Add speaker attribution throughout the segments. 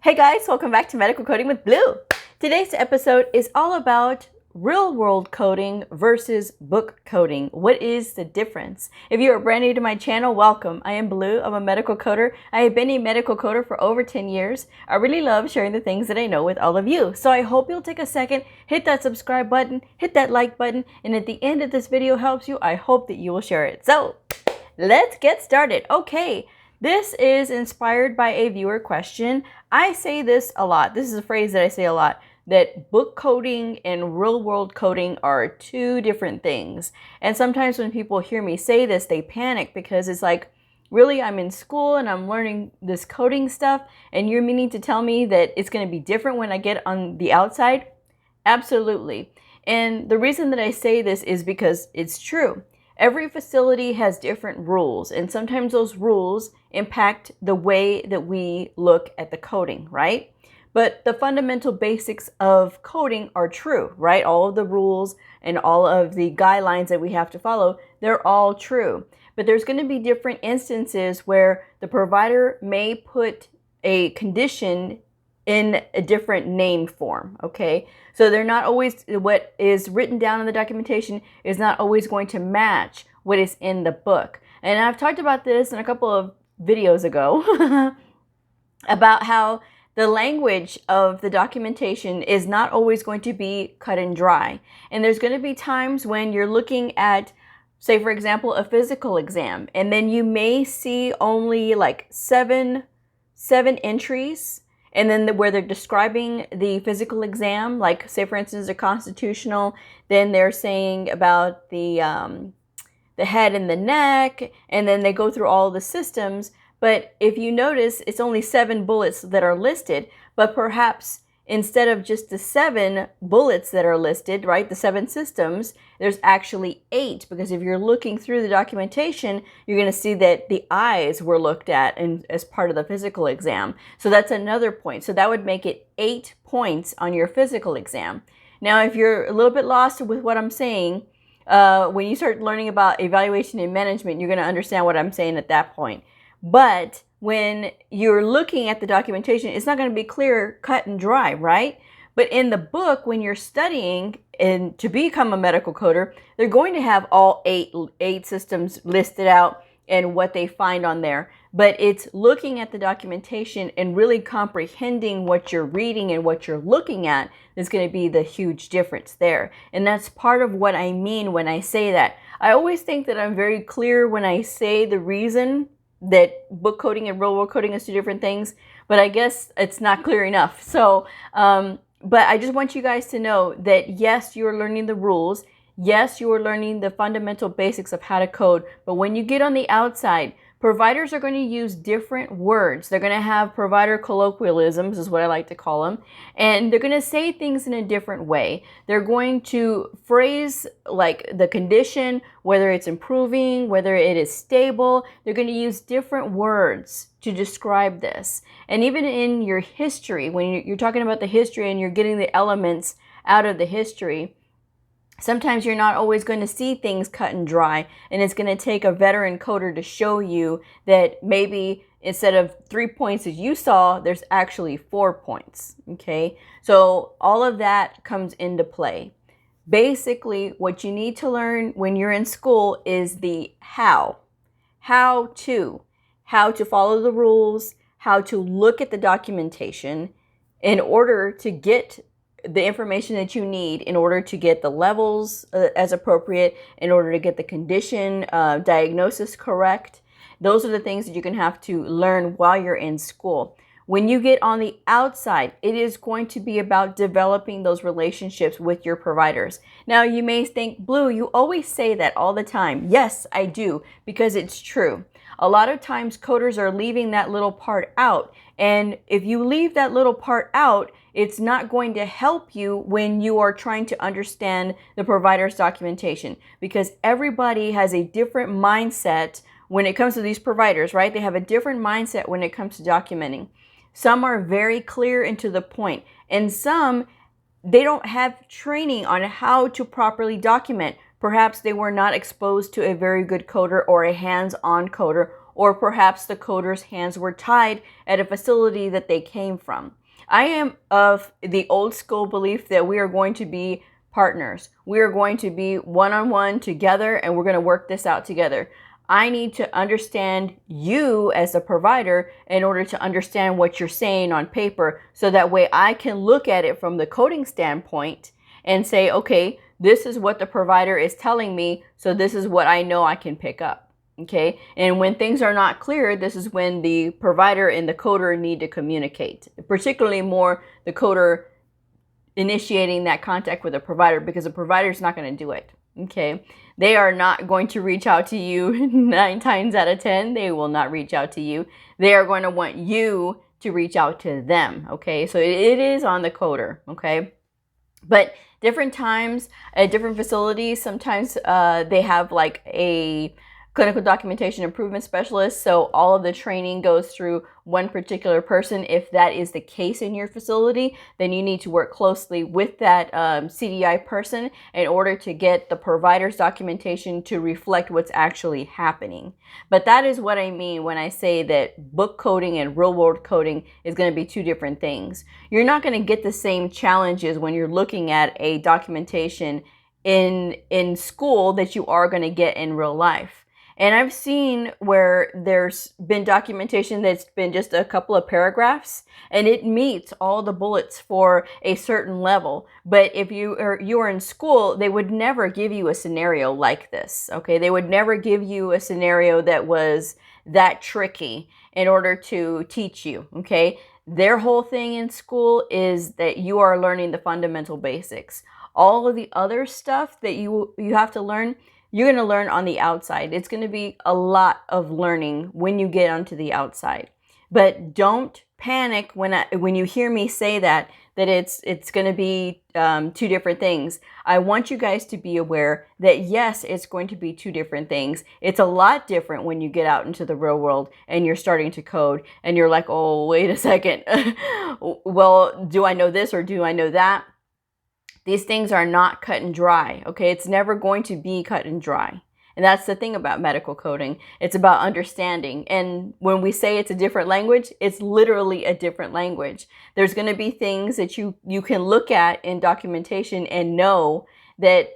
Speaker 1: Hey guys, welcome back to Medical Coding with Blue. Today's episode is all about real-world coding versus book coding. What is the difference? If you are brand new to my channel, welcome. I am Blue. I'm a medical coder. I have been a medical coder for over 10 years. I really love sharing the things that I know with all of you. So I hope you'll take a second, hit that subscribe button, hit that like button, and at the end of this video helps you, I hope that you will share it. So let's get started. Okay. This is inspired by a viewer question. I say this a lot. This is a phrase that I say a lot, that book coding and real world coding are two different things. And sometimes when people hear me say this, they panic because it's like, really, I'm in school and I'm learning this coding stuff and you're meaning to tell me that it's going to be different when I get on the outside? Absolutely. And the reason that I say this is because it's true. Every facility has different rules, and sometimes those rules impact the way that we look at the coding, right? But the fundamental basics of coding are true, right? All of the rules and all of the guidelines that we have to follow, they're all true. But there's going to be different instances where the provider may put a condition in a different name form, okay? So they're not always, what is written down in the documentation is not always going to match what is in the book. And I've talked about this in a couple of videos ago about how the language of the documentation is not always going to be cut and dry. And there's going to be times when you're looking at, say for example, a physical exam, and then you may see only like seven entries. And then where they're describing the physical exam, like say for instance a constitutional, then they're saying about the head and the neck, and then they go through all the systems. But if you notice, it's only 7 bullets that are listed, but perhaps instead of just the 7 bullets that are listed, right, the 7 systems, there's actually 8, because if you're looking through the documentation, you're going to see that the eyes were looked at as part of the physical exam. So that's another point. So that would make it 8 points on your physical exam. Now, if you're a little bit lost with what I'm saying, when you start learning about evaluation and management, you're going to understand what I'm saying at that point. But when you're looking at the documentation, it's not going to be clear, cut and dry, right? But in the book, when you're studying and to become a medical coder, they're going to have all eight systems listed out and what they find on there. But it's looking at the documentation and really comprehending what you're reading and what you're looking at is going to be the huge difference there. And that's part of what I mean when I say that. I always think that I'm very clear when I say the reason that book coding and real world coding is two different things, but I guess it's not clear enough. So, but I just want you guys to know that yes, you are learning the rules. Yes, you are learning the fundamental basics of how to code. But when you get on the outside, providers are going to use different words. They're going to have provider colloquialisms, is what I like to call them. And they're going to say things in a different way. They're going to phrase like the condition, whether it's improving, whether it is stable. They're going to use different words to describe this. And even in your history, when you're talking about the history and you're getting the elements out of the history, sometimes you're not always going to see things cut and dry, and it's going to take a veteran coder to show you that maybe instead of 3 points as you saw, there's actually 4 points, okay? So all of that comes into play. Basically, what you need to learn when you're in school is the how to follow the rules, how to look at the documentation in order to get the information that you need in order to get the levels as appropriate, in order to get the condition diagnosis correct. Those are the things that you're going to have to learn while you're in school. When you get on the outside, it is going to be about developing those relationships with your providers. Now, you may think, Blue, you always say that all the time. Yes, I do, because it's true. A lot of times coders are leaving that little part out. And if you leave that little part out, it's not going to help you when you are trying to understand the provider's documentation, because everybody has a different mindset when it comes to these providers, right? They have a different mindset when it comes to documenting. Some are very clear and to the point, and some, they don't have training on how to properly document. Perhaps they were not exposed to a very good coder or a hands-on coder, or perhaps the coder's hands were tied at a facility that they came from. I am of the old school belief that we are going to be partners. We are going to be one-on-one together, and we're going to work this out together. I need to understand you as a provider in order to understand what you're saying on paper, so that way I can look at it from the coding standpoint and say, okay, this is what the provider is telling me, so this is what I know I can pick up. Okay, and when things are not clear, this is when the provider and the coder need to communicate, particularly more the coder initiating that contact with a provider, because the provider is not going to do it. Okay, they are not going to reach out to you 9 times out of 10. They will not reach out to you. They are going to want you to reach out to them. Okay, so it is on the coder. Okay, but different times at different facilities, sometimes they have like a clinical documentation improvement specialist. So all of the training goes through one particular person. If that is the case in your facility, then you need to work closely with that CDI person in order to get the provider's documentation to reflect what's actually happening. But that is what I mean when I say that book coding and real world coding is going to be 2 different things. You're not going to get the same challenges when you're looking at a documentation in school that you are going to get in real life. And I've seen where there's been documentation that's been just a couple of paragraphs, and it meets all the bullets for a certain level. But if you are in school, they would never give you a scenario like this. Okay, they would never give you a scenario that was that tricky in order to teach you. Okay, their whole thing in school is that you are learning the fundamental basics. All of the other stuff that you have to learn, you're going to learn on the outside. It's going to be a lot of learning when you get onto the outside. But don't panic when you hear me say that it's going to be 2 different things. I want you guys to be aware that yes, it's going to be 2 different things. It's a lot different when you get out into the real world and you're starting to code and you're like, oh, wait a second. Well, do I know this or do I know that? These things are not cut and dry, okay? It's never going to be cut and dry. And that's the thing about medical coding. It's about understanding. And when we say it's a different language, it's literally a different language. There's going to be things that you can look at in documentation and know that,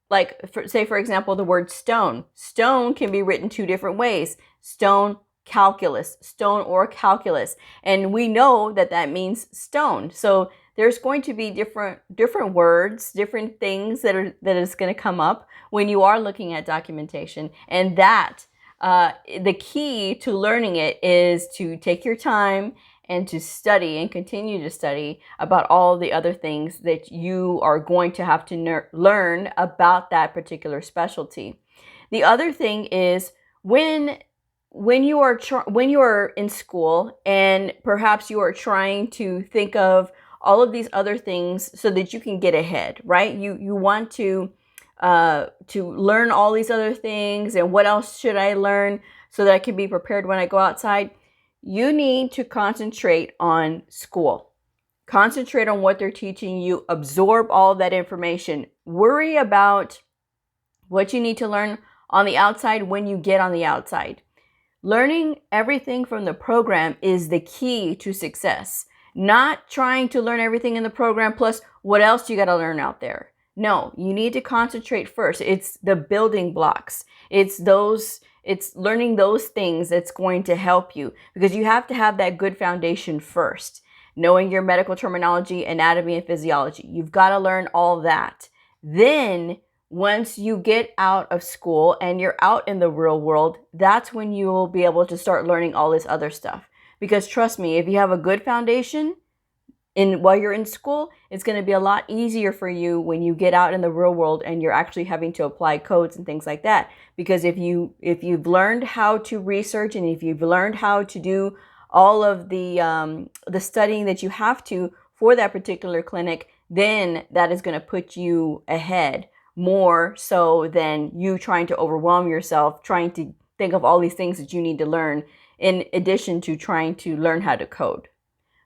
Speaker 1: like, say, for example, the word stone. Stone can be written 2 different ways. Stone, calculus, stone or calculus. And we know that that means stone. So there's going to be different words, different things that is going to come up when you are looking at documentation. And that the key to learning it is to take your time and to study and continue to study about all the other things that you are going to have to learn about that particular specialty. The other thing is when you are in school and perhaps you are trying to think of all of these other things so that you can get ahead, right? You want to learn all these other things, and what else should I learn so that I can be prepared when I go outside? You need to concentrate on school. Concentrate on what they're teaching you. Absorb all that information. Worry about what you need to learn on the outside when you get on the outside. Learning everything from the program is the key to success. Not trying to learn everything in the program plus what else you got to learn out there. No, you need to concentrate first. It's the building blocks. It's learning those things that's going to help you, because you have to have that good foundation first. Knowing your medical terminology, anatomy, and physiology. You've got to learn all that. Then once you get out of school and you're out in the real world, that's when you will be able to start learning all this other stuff. Because trust me, if you have a good foundation while you're in school, it's going to be a lot easier for you when you get out in the real world and you're actually having to apply codes and things like that. Because if you've learned how to research and if you've learned how to do all of the studying that you have to for that particular clinic, then that is going to put you ahead more so than you trying to overwhelm yourself, trying to think of all these things that you need to learn in addition to trying to learn how to code.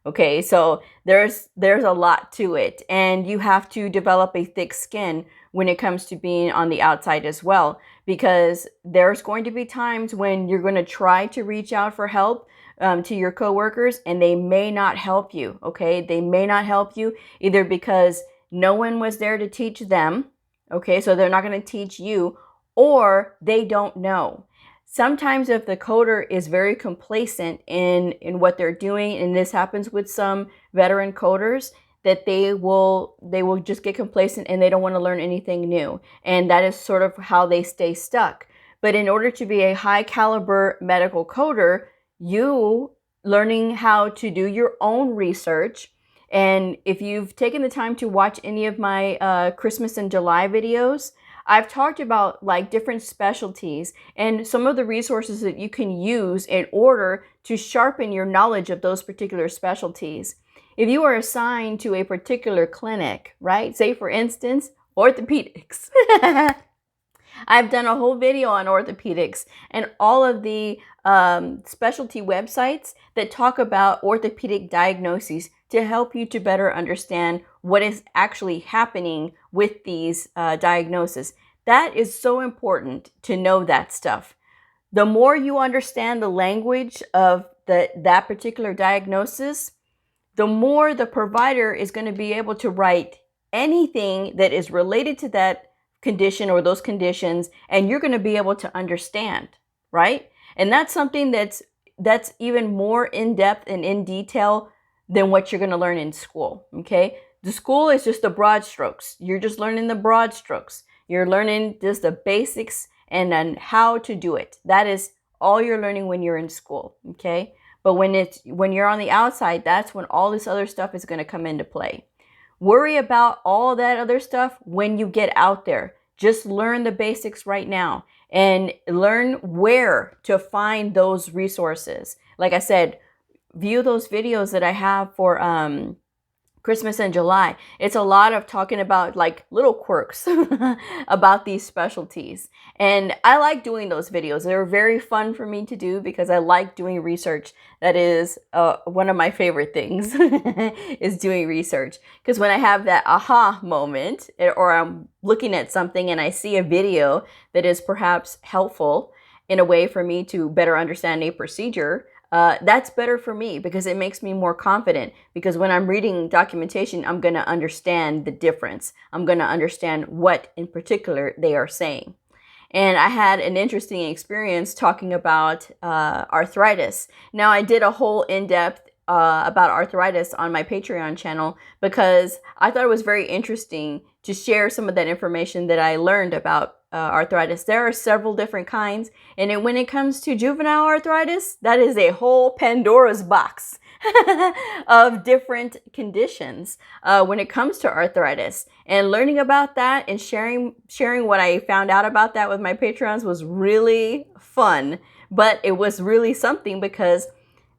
Speaker 1: Okay, so there's a lot to it, and you have to develop a thick skin when it comes to being on the outside as well, because there's going to be times when you're going to try to reach out for help to your coworkers, and they may not help you. Okay, they may not help you either because no one was there to teach them. Okay, so they're not going to teach you, or they don't know. Sometimes if the coder is very complacent in what they're doing, and this happens with some veteran coders, that they will just get complacent and they don't want to learn anything new. And that is sort of how they stay stuck. But in order to be a high caliber medical coder, you learning how to do your own research. And if you've taken the time to watch any of my Christmas in July videos, I've talked about like different specialties and some of the resources that you can use in order to sharpen your knowledge of those particular specialties. If you are assigned to a particular clinic, right? Say for instance, orthopedics. I've done a whole video on orthopedics and all of the specialty websites that talk about orthopedic diagnoses to help you to better understand what is actually happening with these diagnoses. That is so important to know that stuff. The more you understand the language of that particular diagnosis, the more the provider is going to be able to write anything that is related to that condition or those conditions, and you're going to be able to understand, right? And that's something that's even more in depth and in detail than what you're going to learn in school. Okay, the school is just the broad strokes. You're just learning the broad strokes. You're learning just the basics and then how to do it. That is all you're learning when you're in school. Okay, but when you're on the outside, that's when all this other stuff is going to come into play. Worry about all that other stuff when you get out there. Just learn the basics right now and learn where to find those resources. Like I said, view those videos that I have for Christmas in July. It's a lot of talking about like little quirks about these specialties. And I like doing those videos. They're very fun for me to do because I like doing research. That is one of my favorite things is doing research. Because when I have that aha moment, or I'm looking at something and I see a video that is perhaps helpful in a way for me to better understand a procedure, that's better for me because it makes me more confident, because when I'm reading documentation, I'm going to understand the difference. I'm going to understand what in particular they are saying. And I had an interesting experience talking about arthritis. Now, I did a whole in-depth about arthritis on my Patreon channel because I thought it was very interesting to share some of that information that I learned about arthritis. There are several different kinds, and when it comes to juvenile arthritis, that is a whole Pandora's box of different conditions when it comes to arthritis. And learning about that and sharing what I found out about that with my Patrons was really fun, but it was really something because,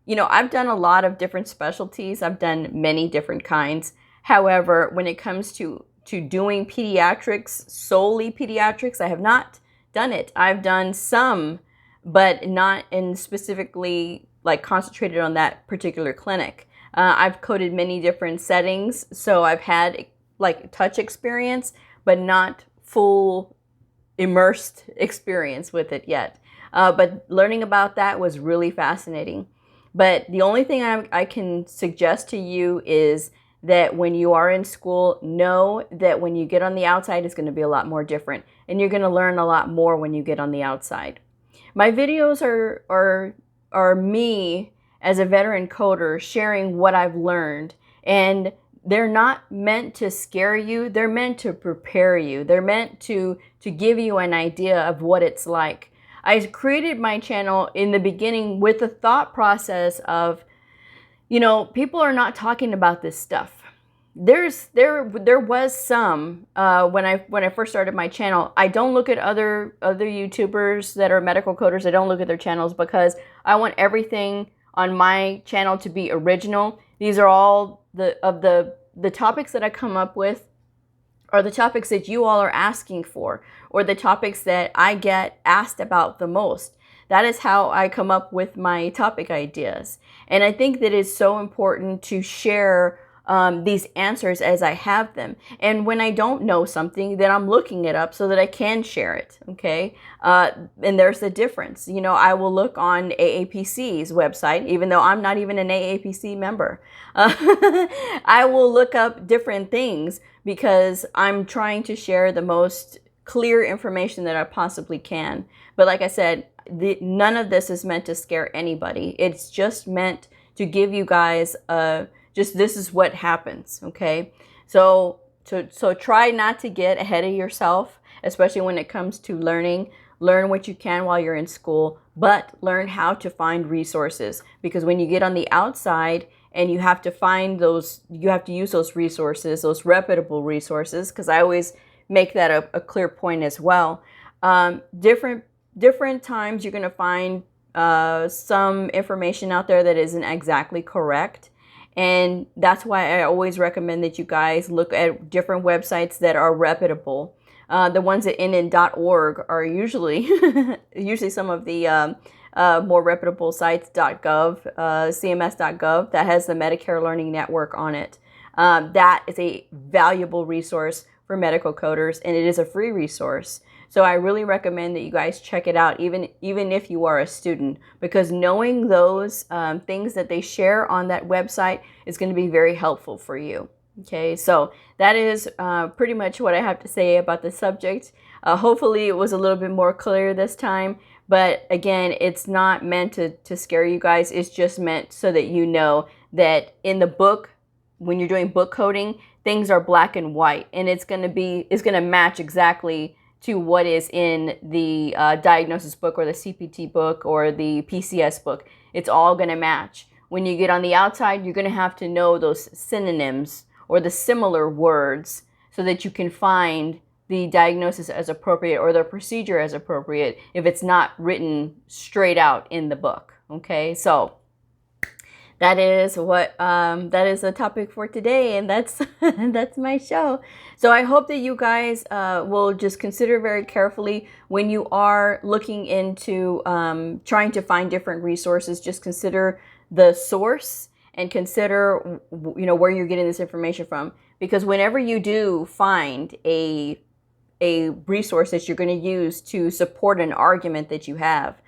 Speaker 1: you know, I've done a lot of different specialties. I've done many different kinds. However, when it comes to doing pediatrics, solely pediatrics, I have not done it. I've done some, but not in specifically like concentrated on that particular clinic. I've coded many different settings, so I've had like touch experience, but not full immersed experience with it yet. But learning about that was really fascinating. But the only thing I can suggest to you is that when you are in school, know that when you get on the outside, it's going to be a lot more different. And you're going to learn a lot more when you get on the outside. My videos are me as a veteran coder sharing what I've learned. And they're not meant to scare you. They're meant to prepare you. They're meant to give you an idea of what it's like. I created my channel in the beginning with the thought process of, you know, people are not talking about this stuff. There was some when I first started my channel. I don't look at other YouTubers that are medical coders. I don't look at their channels because I want everything on my channel to be original. These are all the topics that I come up with are the topics that you all are asking for, or the topics that I get asked about the most. That is how I come up with my topic ideas. And I think that it's so important to share these answers as I have them. And when I don't know something, then I'm looking it up so that I can share it, okay? And there's the difference. You know, I will look on AAPC's website, even though I'm not even an AAPC member. I will look up different things because I'm trying to share the most clear information that I possibly can. But like I said, none of this is meant to scare anybody. It's just meant to give you guys just this is what happens, okay? So try not to get ahead of yourself, especially when it comes to learning. Learn what you can while you're in school, but learn how to find resources. Because when you get on the outside and you have to find those, you have to use those resources, those reputable resources, because I always make that a clear point as well. Different times you're going to find some information out there that isn't exactly correct. And that's why I always recommend that you guys look at different websites that are reputable. The ones at nn.org are usually some of the more reputable sites, .gov, cms.gov, that has the Medicare Learning Network on it. That is a valuable resource for medical coders, and it is a free resource. So I really recommend that you guys check it out, even if you are a student, because knowing those things that they share on that website is going to be very helpful for you. Okay, so that is pretty much what I have to say about the subject. Hopefully it was a little bit more clear this time, but again, it's not meant to scare you guys. It's just meant so that you know that in the book, when you're doing book coding, things are black and white, and it's going to match exactly to what is in the diagnosis book or the CPT book or the PCS book. It's all going to match. When you get on the outside, you're going to have to know those synonyms or the similar words so that you can find the diagnosis as appropriate or the procedure as appropriate if it's not written straight out in the book. Okay, so that is the topic for today, and that's that's my show. So I hope that you guys will just consider very carefully when you are looking into trying to find different resources. Just consider the source and consider where you're getting this information from, because whenever you do find a resource that you're going to use to support an argument that you have,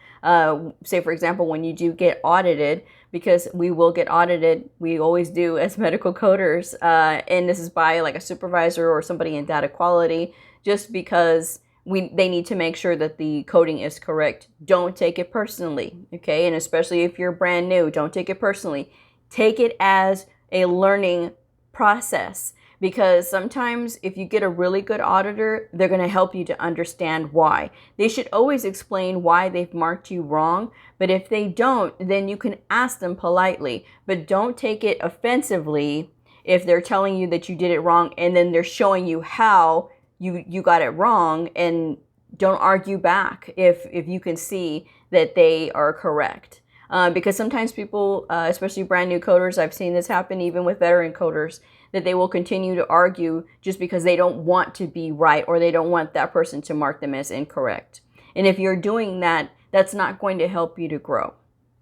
Speaker 1: say for example when you do get audited, because we will get audited, we always do as medical coders, and this is by like a supervisor or somebody in data quality, just because they need to make sure that the coding is correct. Don't take it personally, okay? And especially if you're brand new, don't take it personally. Take it as a learning process, because sometimes if you get a really good auditor, they're going to help you to understand why. They should always explain why they've marked you wrong, but if they don't, then you can ask them politely, but don't take it offensively if they're telling you that you did it wrong and then they're showing you how you got it wrong, and don't argue back if you can see that they are correct. Because sometimes people, especially brand new coders, I've seen this happen even with veteran coders, that they will continue to argue just because they don't want to be right or they don't want that person to mark them as incorrect. And if you're doing that, that's not going to help you to grow.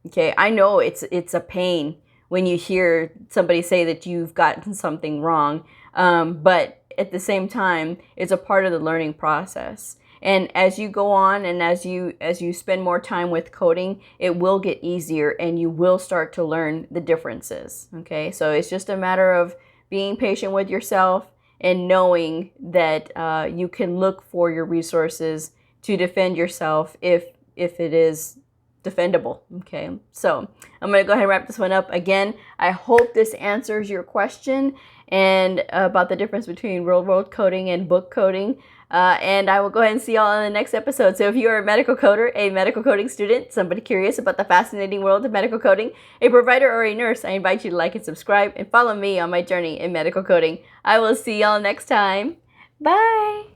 Speaker 1: Okay, I know it's a pain when you hear somebody say that you've gotten something wrong, but at the same time, it's a part of the learning process. And as you go on and as you spend more time with coding, it will get easier and you will start to learn the differences. Okay, so it's just a matter of being patient with yourself and knowing that you can look for your resources to defend yourself if it is defendable. Okay, so I'm going to go ahead and wrap this one up. Again, I hope this answers your question and about the difference between real world coding and book coding. And I will go ahead and see y'all in the next episode. So if you are a medical coder, a medical coding student, somebody curious about the fascinating world of medical coding, a provider or a nurse, I invite you to like and subscribe and follow me on my journey in medical coding. I will see y'all next time. Bye!